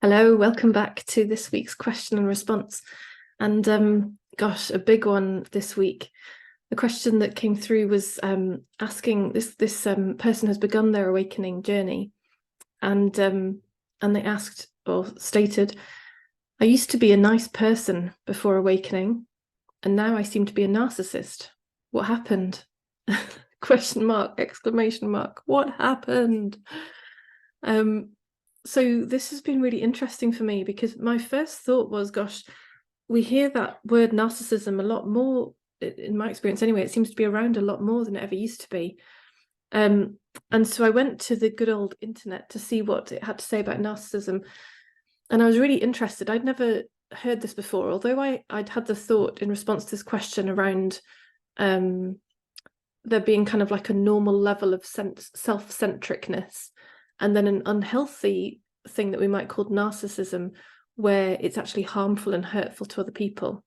Hello, welcome back to this week's question and response. And gosh, a big one this week. The question that came through was asking this person has begun their awakening journey, and they asked or stated, "I used to be a nice person before awakening, and now I seem to be a narcissist. What happened?" Question mark, exclamation mark. What happened? So this has been really interesting for me because my first thought was, gosh, we hear that word narcissism a lot more, in my experience anyway. It seems to be around a lot more than it ever used to be. And so I went to the good old internet to see what it had to say about narcissism. And I was really interested. I'd never heard this before, although I'd had the thought in response to this question around there being kind of like a normal level of self-centricness, and then an unhealthy thing that we might call narcissism, where it's actually harmful and hurtful to other people.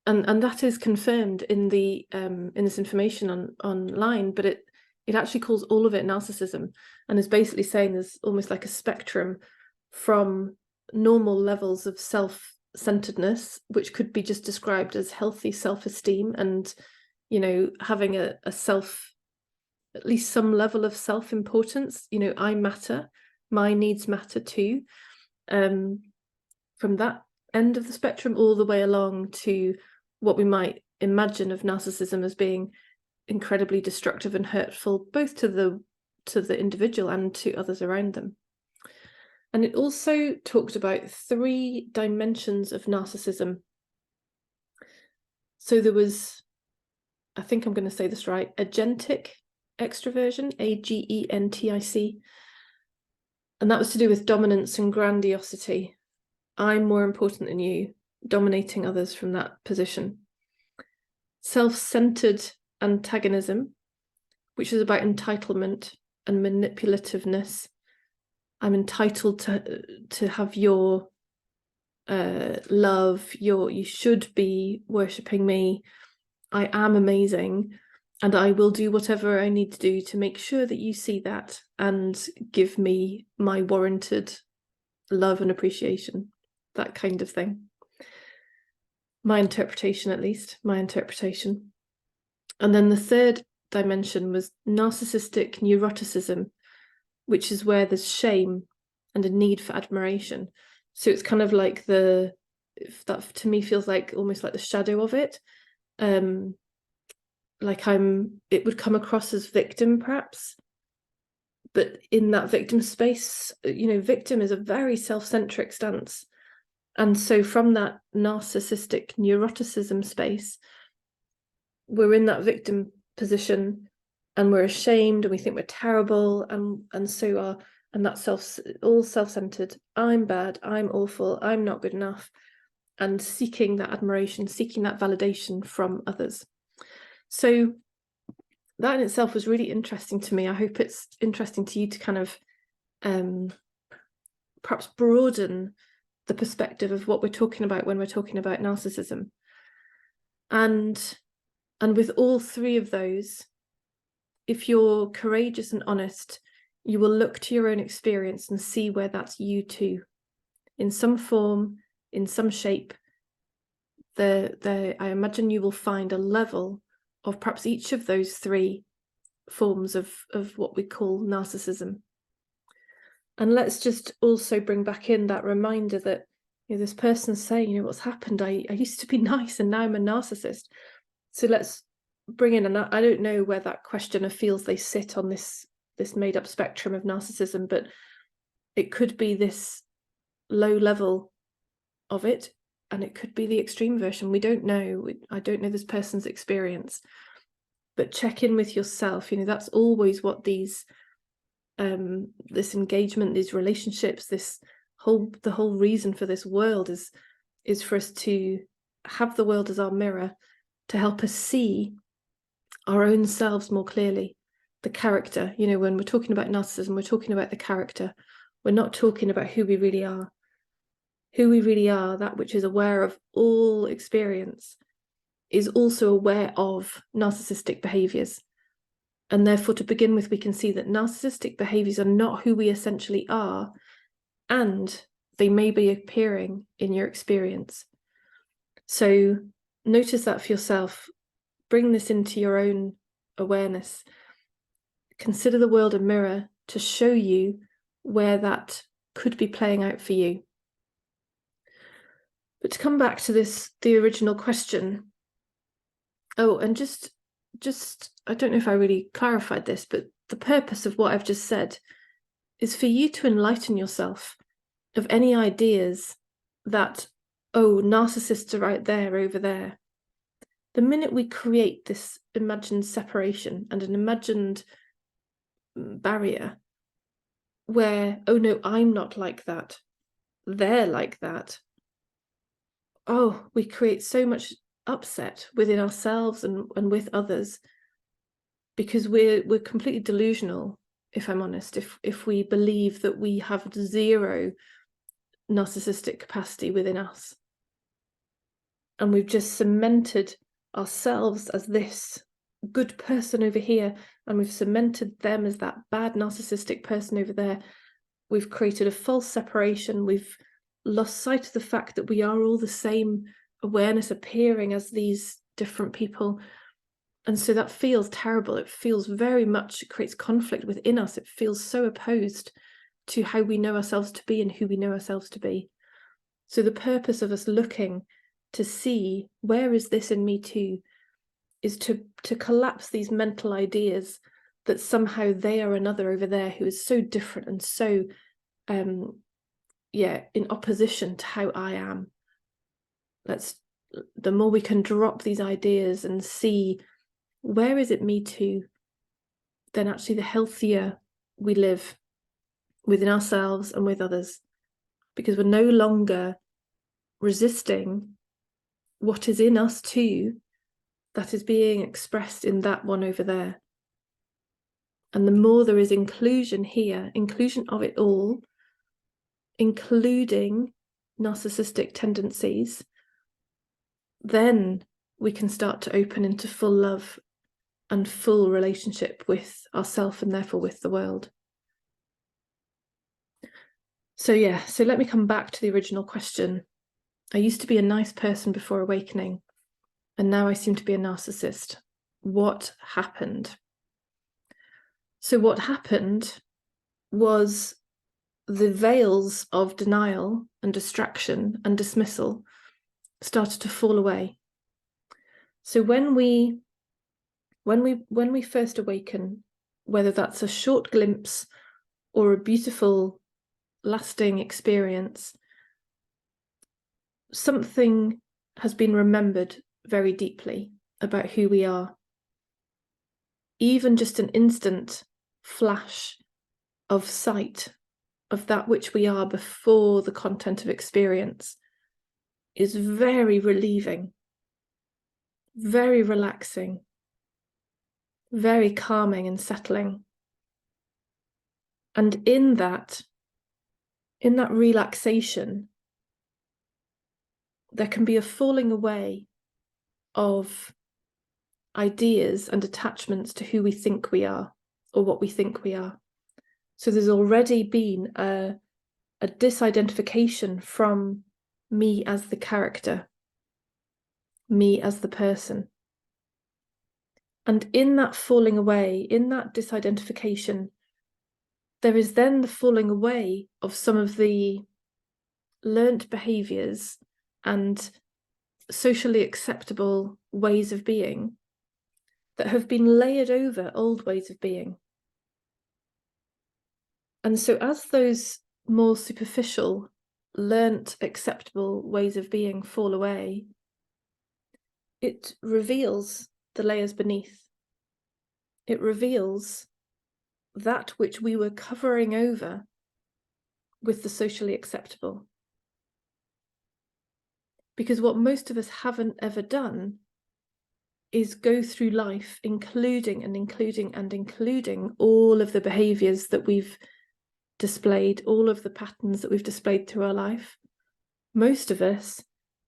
And that is confirmed in the in this information online, but it actually calls all of it narcissism, and is basically saying there's almost like a spectrum from normal levels of self-centeredness, which could be just described as healthy self-esteem and, you know, having a self, at least some level of self-importance. You know, I matter, my needs matter too. From that end of the spectrum all the way along to what we might imagine of narcissism as being incredibly destructive and hurtful, both to the individual and to others around them. And it also talked about 3 dimensions of narcissism. So there was, I think I'm going to say this right, agentic extroversion, agentic, and that was to do with dominance and grandiosity. I'm more important than you, dominating others from that position. Self-centered antagonism, which is about entitlement and manipulativeness. I'm entitled to have your love. You should be worshipping me. I am amazing, and I will do whatever I need to do to make sure that you see that and give me my warranted love and appreciation, that kind of thing. My interpretation, at least, my interpretation. And then the 3rd dimension was narcissistic neuroticism, which is where there's shame and a need for admiration. So it's kind of like that to me feels like almost like the shadow of it. Like it would come across as victim perhaps, but in that victim space, you know, victim is a very self-centric stance. And so from that narcissistic neuroticism space, we're in that victim position and we're ashamed and we think we're terrible, and that's all self-centered. I'm bad, I'm awful, I'm not good enough, and seeking that admiration, seeking that validation from others. So that in itself was really interesting to me. I hope it's interesting to you to kind of perhaps broaden the perspective of what we're talking about when we're talking about narcissism. And with all 3 of those, if you're courageous and honest, you will look to your own experience and see where that's you too, in some form, in some shape. I imagine you will find a level of perhaps each of those 3 forms of what we call narcissism. And let's just also bring back in that reminder that, you know, this person's saying, you know, what's happened? I used to be nice and now I'm a narcissist. So let's bring in, and I don't know where that questioner feels they sit on this made up spectrum of narcissism, but it could be this low level of it, and it could be the extreme version. We don't know. I don't know this person's experience, but check in with yourself. You know, that's always what these this engagement, these relationships, the whole reason for this world is for us to have the world as our mirror, to help us see our own selves more clearly, the character. You know, when we're talking about narcissism, we're talking about the character. We're not talking about who we really are. Who we really are, that which is aware of all experience, is also aware of narcissistic behaviors. And therefore, to begin with, we can see that narcissistic behaviors are not who we essentially are, and they may be appearing in your experience. So notice that for yourself. Bring this into your own awareness. Consider the world a mirror to show you where that could be playing out for you. But to come back to the original question. Oh, and just I don't know if I really clarified this, but the purpose of what I've just said is for you to enlighten yourself of any ideas that, oh, narcissists are right there, over there. The minute we create this imagined separation and an imagined barrier where, oh no, I'm not like that, they're like that, oh, we create so much upset within ourselves and with others, because we're completely delusional, if I'm honest, if we believe that we have zero narcissistic capacity within us. And we've just cemented ourselves as this good person over here, and we've cemented them as that bad narcissistic person over there. We've created a false separation. We've lost sight of the fact that we are all the same awareness appearing as these different people. And so that feels terrible. It feels very much, it creates conflict within us. It feels so opposed to how we know ourselves to be and who we know ourselves to be. So the purpose of us looking to see where is this in me too is to collapse these mental ideas that somehow they are another over there who is so different and so in opposition to how I am. The more we can drop these ideas and see where is it me too, then actually the healthier we live within ourselves and with others, because we're no longer resisting what is in us too that is being expressed in that one over there. And the more there is inclusion here, inclusion of it all, including narcissistic tendencies, then we can start to open into full love and full relationship with ourselves and therefore with the world. So let me come back to the original question. I used to be a nice person before awakening, and now I seem to be a narcissist. What happened? So what happened was the veils of denial and distraction and dismissal started to fall away. So when we first awaken, whether that's a short glimpse or a beautiful lasting experience, something has been remembered very deeply about who we are. Even just an instant flash of sight of that which we are before the content of experience is very relieving, very relaxing, very calming and settling. And in that relaxation, there can be a falling away of ideas and attachments to who we think we are or what we think we are. So there's already been a disidentification from me as the character, me as the person. And in that falling away, in that disidentification, there is then the falling away of some of the learnt behaviours and socially acceptable ways of being that have been layered over old ways of being. And so as those more superficial, learnt acceptable ways of being fall away, it reveals the layers beneath. It reveals that which we were covering over with the socially acceptable. Because what most of us haven't ever done is go through life including all of the behaviours that we've displayed, all of the patterns that we've displayed through our life. Most of us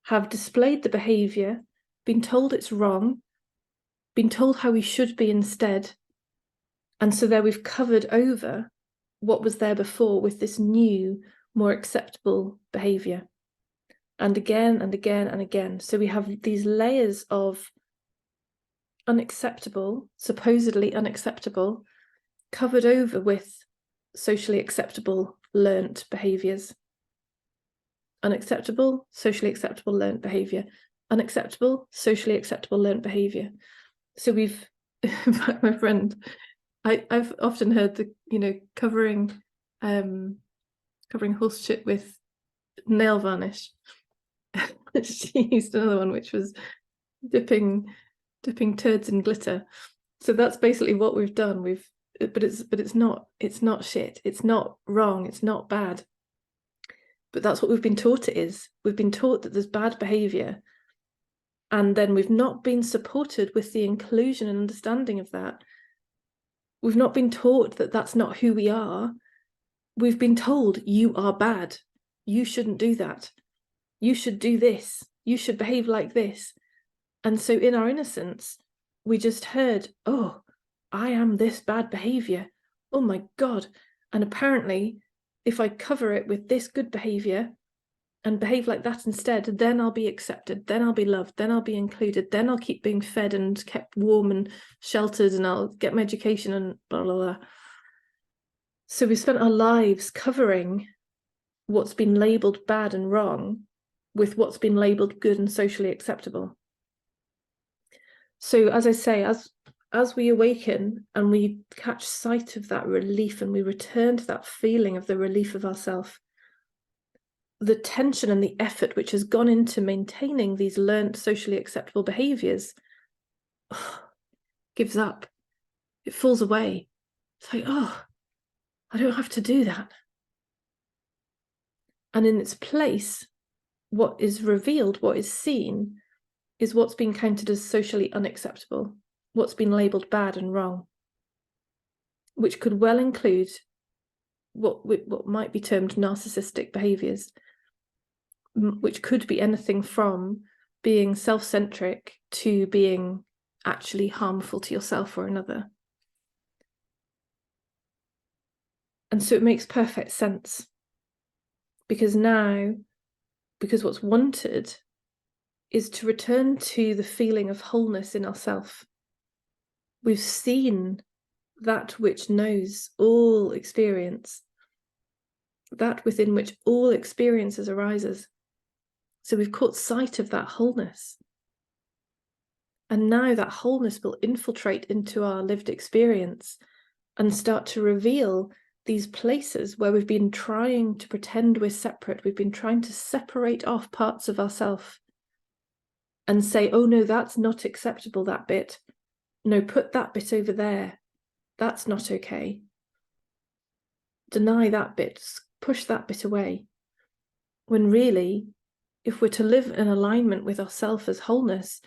have displayed the behaviour, been told it's wrong, been told how we should be instead, and so there we've covered over what was there before with this new more acceptable behavior. And again and again and again. So we have these layers of unacceptable, supposedly unacceptable, covered over with socially acceptable learnt behaviors. Unacceptable, socially acceptable learnt behavior. Unacceptable, socially acceptable learnt behavior. So we've, in fact, my friend, I've often heard the, covering horse shit with nail varnish. She used another one which was dipping turds in glitter. So that's basically what we've done. But it's not shit. It's not wrong. It's not bad. But that's what we've been taught it is. We've been taught that there's bad behavior. And then we've not been supported with the inclusion and understanding of that. We've not been taught that that's not who we are. We've been told you are bad. You shouldn't do that. You should do this. You should behave like this. And so in our innocence, we just heard, oh, I am this bad behavior. Oh my God. And apparently, if I cover it with this good behavior and behave like that instead, then I'll be accepted. Then I'll be loved. Then I'll be included. Then I'll keep being fed and kept warm and sheltered, and I'll get my education and blah, blah, blah. So we spent our lives covering what's been labeled bad and wrong with what's been labeled good and socially acceptable. So as I say, as we awaken and we catch sight of that relief and we return to that feeling of the relief of ourself, the tension and the effort which has gone into maintaining these learned socially acceptable behaviors gives up. It falls away. It's like, oh, I don't have to do that. And in its place, what is revealed, what is seen, is what's been counted as socially unacceptable, what's been labelled bad and wrong, which could well include what might be termed narcissistic behaviours, which could be anything from being self-centric to being actually harmful to yourself or another. And so it makes perfect sense, because what's wanted is to return to the feeling of wholeness in ourself. We've seen that which knows all experience, that within which all experiences arises. So we've caught sight of that wholeness. And now that wholeness will infiltrate into our lived experience and start to reveal these places where we've been trying to pretend we're separate. We've been trying to separate off parts of ourselves and say, oh no, that's not acceptable, that bit. No, put that bit over there. That's not okay. Deny that bit, push that bit away. When really, if we're to live in alignment with ourself as wholeness,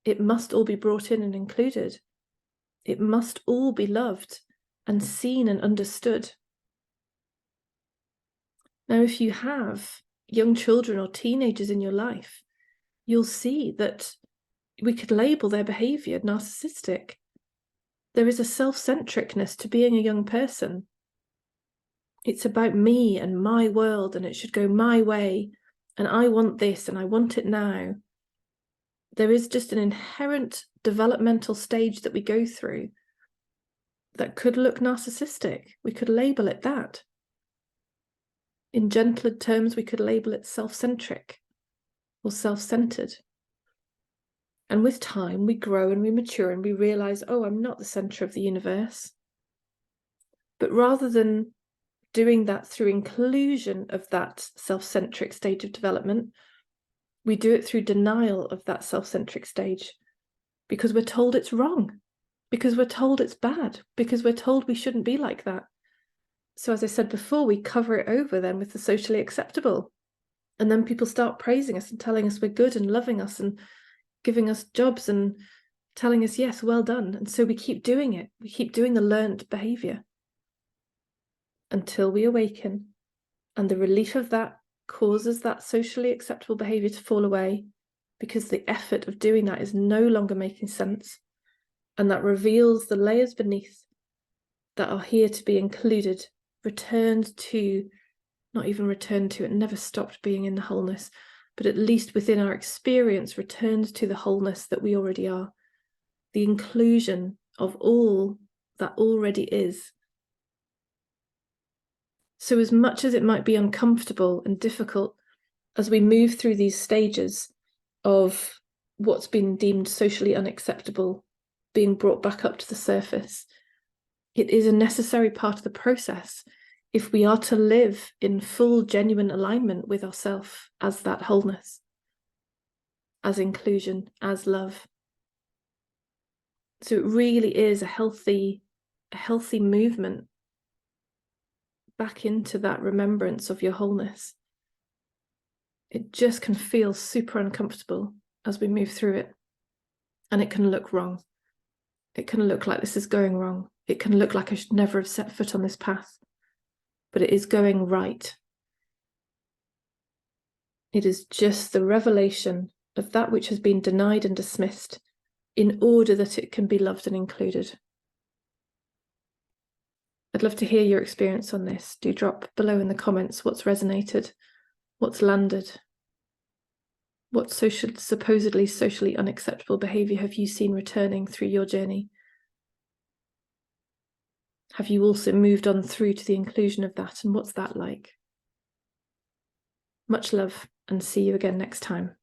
it must all be brought in and included. It must all be loved and seen and understood. Now, if you have young children or teenagers in your life, you'll see that we could label their behavior narcissistic. There is a self-centricness to being a young person. It's about me and my world, and it should go my way, and I want this and I want it now. There is just an inherent developmental stage that we go through that could look narcissistic. We could label it that. In gentler terms, we could label it self-centric or self-centered. And with time, we grow and we mature and we realize, oh, I'm not the center of the universe. But rather than doing that through inclusion of that self-centric stage of development, we do it through denial of that self-centric stage, because we're told it's wrong, because we're told it's bad, because we're told we shouldn't be like that. So as I said before, we cover it over then with the socially acceptable. And then people start praising us and telling us we're good and loving us and giving us jobs and telling us, yes, well done. And so we keep doing it. We keep doing the learned behavior until we awaken. And the relief of that causes that socially acceptable behavior to fall away, because the effort of doing that is no longer making sense. And that reveals the layers beneath that are here to be included, returned to not even returned to. It never stopped being in the wholeness, but at least within our experience returned to the wholeness that we already are, the inclusion of all that already is. So as much as it might be uncomfortable and difficult as we move through these stages of what's been deemed socially unacceptable being brought back up to the surface, it is a necessary part of the process if we are to live in full, genuine alignment with ourselves as that wholeness, as inclusion, as love. So it really is a healthy movement back into that remembrance of your wholeness. It just can feel super uncomfortable as we move through it. And it can look wrong. It can look like this is going wrong. It can look like I should never have set foot on this path. But it is going right. It is just the revelation of that which has been denied and dismissed in order that it can be loved and included. I'd love to hear your experience on this. Do drop below in the comments what's resonated, what's landed. What supposedly socially unacceptable behaviour have you seen returning through your journey? Have you also moved on through to the inclusion of that, and what's that like? Much love, and see you again next time.